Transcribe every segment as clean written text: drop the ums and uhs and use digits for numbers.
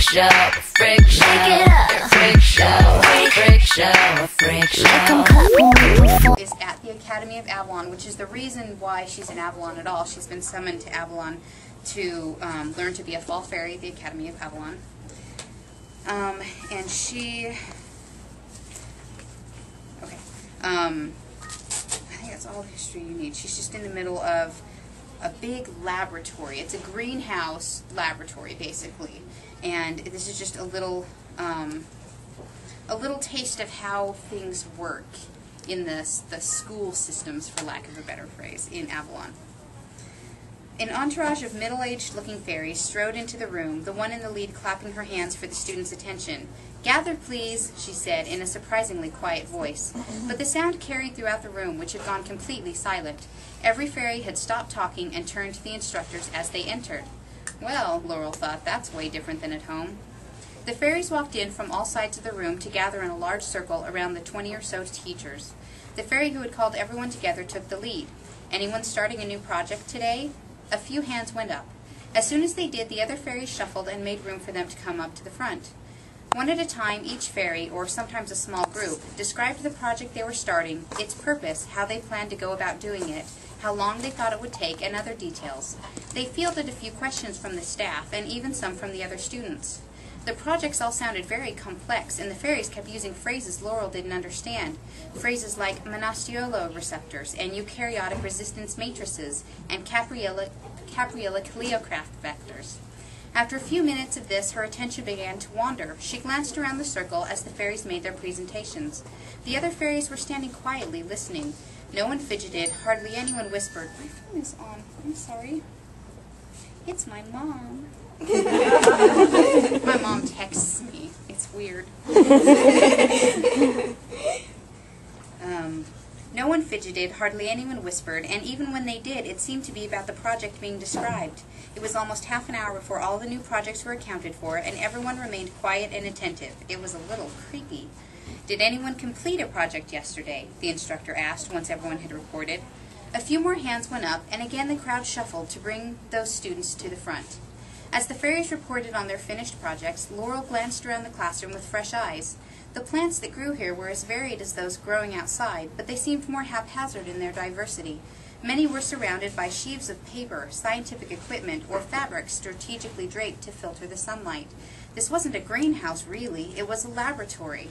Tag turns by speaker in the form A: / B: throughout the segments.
A: show, freak show, freak show, freak show, freak show.
B: Is at the Academy of Avalon, which is the reason why she's in Avalon at all. She's been summoned to Avalon to learn to be a fall fairy at the Academy of Avalon. And she, okay, I think that's all the history you need. She's just in the middle of a big laboratory. It's a greenhouse laboratory, basically. And this is just a little taste of how things work in the school systems, for lack of a better phrase, in Avalon. An entourage of middle-aged looking fairies strode into the room, the one in the lead clapping her hands for the students' attention. "Gather, please," she said in a surprisingly quiet voice. But the sound carried throughout the room, which had gone completely silent. Every fairy had stopped talking and turned to the instructors as they entered. Well, Laurel thought, that's way different than at home. The fairies walked in from all sides of the room to gather in a large circle around the 20 or so teachers. The fairy who had called everyone together took the lead. "Anyone starting a new project today?" A few hands went up. As soon as they did, the other fairies shuffled and made room for them to come up to the front. One at a time, each fairy, or sometimes a small group, described the project they were starting, its purpose, how they planned to go about doing it, how long they thought it would take, and other details. They fielded a few questions from the staff, and even some from the other students. The projects all sounded very complex, and the fairies kept using phrases Laurel didn't understand. Phrases like monastiolo receptors, and eukaryotic resistance matrices, and Capriola Cleocraft vectors. After a few minutes of this, her attention began to wander. She glanced around the circle as the fairies made their presentations. The other fairies were standing quietly, listening. No one fidgeted, hardly anyone whispered. My phone is on. I'm sorry. It's my mom. My mom texts me. It's weird. No one fidgeted, hardly anyone whispered, and even when they did, it seemed to be about the project being described. It was almost half an hour before all the new projects were accounted for, and everyone remained quiet and attentive. It was a little creepy. "Did anyone complete a project yesterday?" the instructor asked once everyone had reported. A few more hands went up, and again the crowd shuffled to bring those students to the front. As the fairies reported on their finished projects, Laurel glanced around the classroom with fresh eyes. The plants that grew here were as varied as those growing outside, but they seemed more haphazard in their diversity. Many were surrounded by sheaves of paper, scientific equipment, or fabrics strategically draped to filter the sunlight. This wasn't a greenhouse, really. It was a laboratory.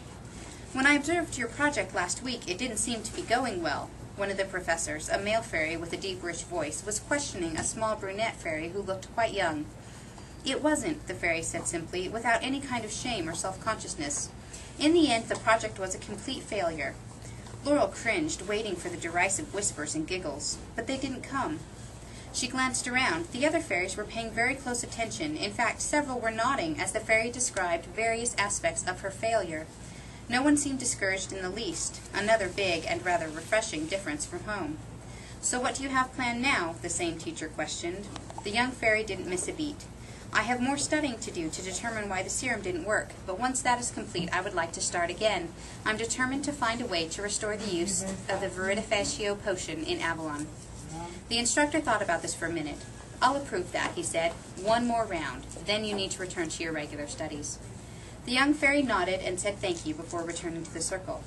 B: "When I observed your project last week, it didn't seem to be going well." One of the professors, a male fairy with a deep, rich voice, was questioning a small brunette fairy who looked quite young. "It wasn't," the fairy said simply, without any kind of shame or self-consciousness. "In the end, the project was a complete failure." Laurel cringed, waiting for the derisive whispers and giggles, but they didn't come. She glanced around. The other fairies were paying very close attention. In fact, several were nodding as the fairy described various aspects of her failure. No one seemed discouraged in the least, another big and rather refreshing difference from home. "So what do you have planned now?" the same teacher questioned. The young fairy didn't miss a beat. "I have more studying to do to determine why the serum didn't work, but once that is complete, I would like to start again. I'm determined to find a way to restore the use of the Veridifatio potion in Avalon." The instructor thought about this for a minute. "I'll approve that," he said. "One more round. Then you need to return to your regular studies." The young fairy nodded and said thank you before returning to the circle.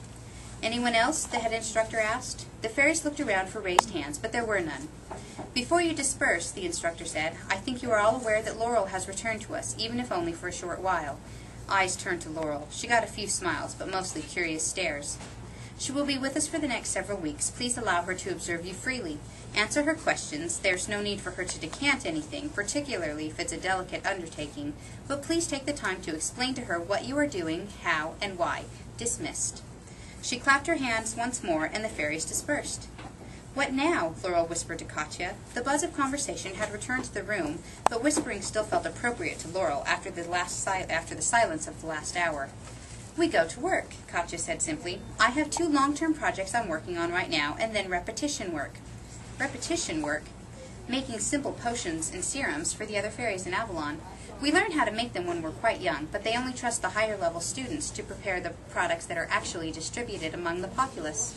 B: "Anyone else?" the head instructor asked. The fairies looked around for raised hands, but there were none. "Before you disperse," the instructor said, "I think you are all aware that Laurel has returned to us, even if only for a short while." Eyes turned to Laurel. She got a few smiles, but mostly curious stares. "She will be with us for the next several weeks. Please allow her to observe you freely. Answer her questions. There's no need for her to decant anything, particularly if it's a delicate undertaking, but please take the time to explain to her what you are doing, how, and why. Dismissed." She clapped her hands once more, and the fairies dispersed. "What now?" Laurel whispered to Katya. The buzz of conversation had returned to the room, but whispering still felt appropriate to Laurel after the silence of the last hour. "We go to work," Katya said simply. "I have 2 long-term projects I'm working on right now, and then repetition work." Repetition work? Making simple potions and serums for the other fairies in Avalon. "We learn how to make them when we're quite young, but they only trust the higher-level students to prepare the products that are actually distributed among the populace.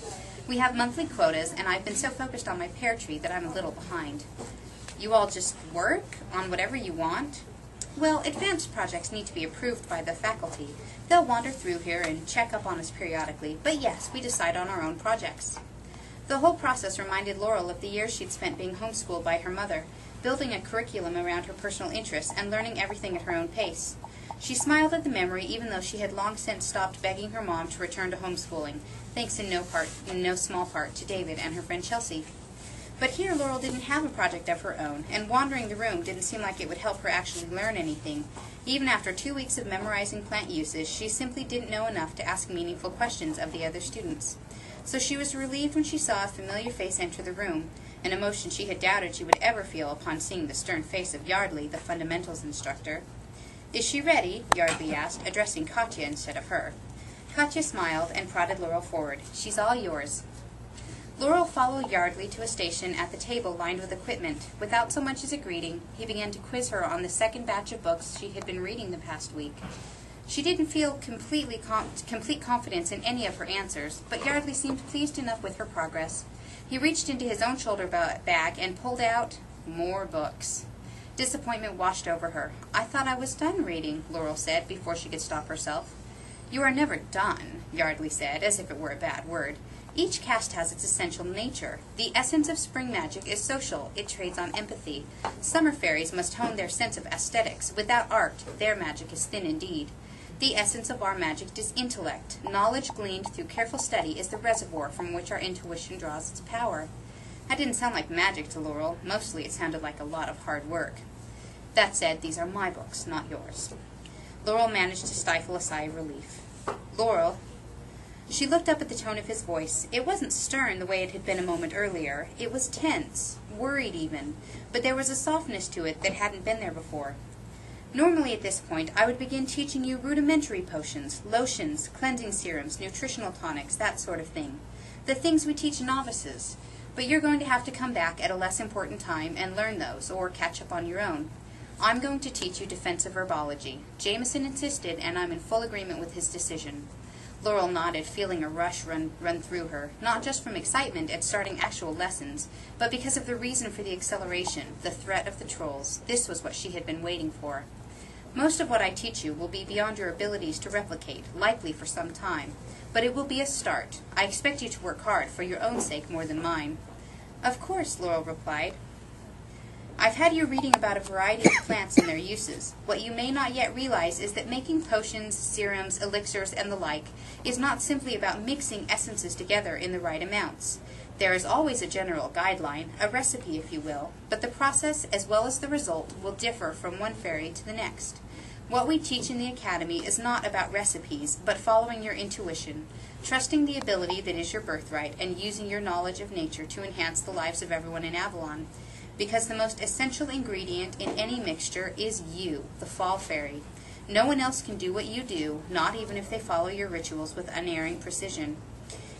B: We have monthly quotas, and I've been so focused on my pear tree that I'm a little behind." "You all just work on whatever you want?" Well, advanced projects need to be approved by the faculty. They'll wander through here and check up on us periodically, but yes, we decide on our own projects. The whole process reminded Laurel of the years she'd spent being homeschooled by her mother, building a curriculum around her personal interests and learning everything at her own pace. She smiled at the memory even though she had long since stopped begging her mom to return to homeschooling, thanks in no small part to David and her friend Chelsea. But here Laurel didn't have a project of her own, and wandering the room didn't seem like it would help her actually learn anything. Even after 2 weeks of memorizing plant uses, she simply didn't know enough to ask meaningful questions of the other students. So she was relieved when she saw a familiar face enter the room, an emotion she had doubted she would ever feel upon seeing the stern face of Yardley, the fundamentals instructor. "Is she ready?" Yardley asked, addressing Katya instead of her. Katya smiled and prodded Laurel forward. "She's all yours." Laurel followed Yardley to a station at the table lined with equipment. Without so much as a greeting, he began to quiz her on the second batch of books she had been reading the past week. She didn't feel complete confidence in any of her answers, but Yardley seemed pleased enough with her progress. He reached into his own shoulder bag and pulled out more books. Disappointment washed over her. "I thought I was done reading," Laurel said before she could stop herself. "You are never done," Yardley said, as if it were a bad word. "Each caste has its essential nature. The essence of spring magic is social. It trades on empathy. Summer fairies must hone their sense of aesthetics. Without art, their magic is thin indeed. The essence of our magic is intellect. Knowledge gleaned through careful study is the reservoir from which our intuition draws its power." That didn't sound like magic to Laurel. Mostly it sounded like a lot of hard work. "That said, these are my books, not yours." Laurel managed to stifle a sigh of relief. "Laurel." She looked up at the tone of his voice. It wasn't stern the way it had been a moment earlier. It was tense, worried even, but there was a softness to it that hadn't been there before. "Normally at this point I would begin teaching you rudimentary potions, lotions, cleansing serums, nutritional tonics, that sort of thing. The things we teach novices. But you're going to have to come back at a less important time and learn those, or catch up on your own. I'm going to teach you defensive herbology. Jameson insisted, and I'm in full agreement with his decision." Laurel nodded, feeling a rush run through her, not just from excitement at starting actual lessons, but because of the reason for the acceleration, the threat of the trolls. This was what she had been waiting for. "Most of what I teach you will be beyond your abilities to replicate, likely for some time. But it will be a start. I expect you to work hard, for your own sake more than mine." "Of course," Laurel replied. "I've had you reading about a variety of plants and their uses. What you may not yet realize is that making potions, serums, elixirs, and the like is not simply about mixing essences together in the right amounts. There is always a general guideline, a recipe if you will, but the process as well as the result will differ from one fairy to the next. What we teach in the academy is not about recipes, but following your intuition, trusting the ability that is your birthright, and using your knowledge of nature to enhance the lives of everyone in Avalon. Because the most essential ingredient in any mixture is you, the fall fairy. No one else can do what you do, not even if they follow your rituals with unerring precision."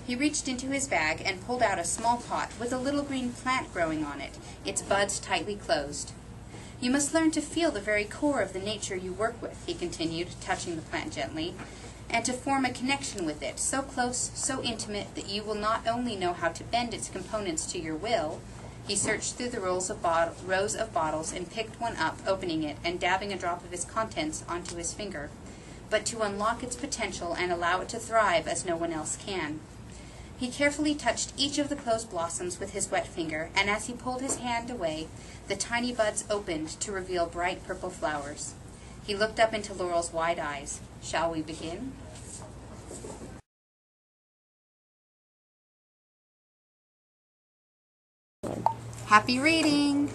B: He reached into his bag and pulled out a small pot with a little green plant growing on it, its buds tightly closed. "You must learn to feel the very core of the nature you work with," he continued, touching the plant gently, "and to form a connection with it, so close, so intimate, that you will not only know how to bend its components to your will." He searched through the rows of bottles and picked one up, opening it and dabbing a drop of its contents onto his finger, "but to unlock its potential and allow it to thrive as no one else can." He carefully touched each of the closed blossoms with his wet finger, and as he pulled his hand away, the tiny buds opened to reveal bright purple flowers. He looked up into Laurel's wide eyes. "Shall we begin?" Happy reading!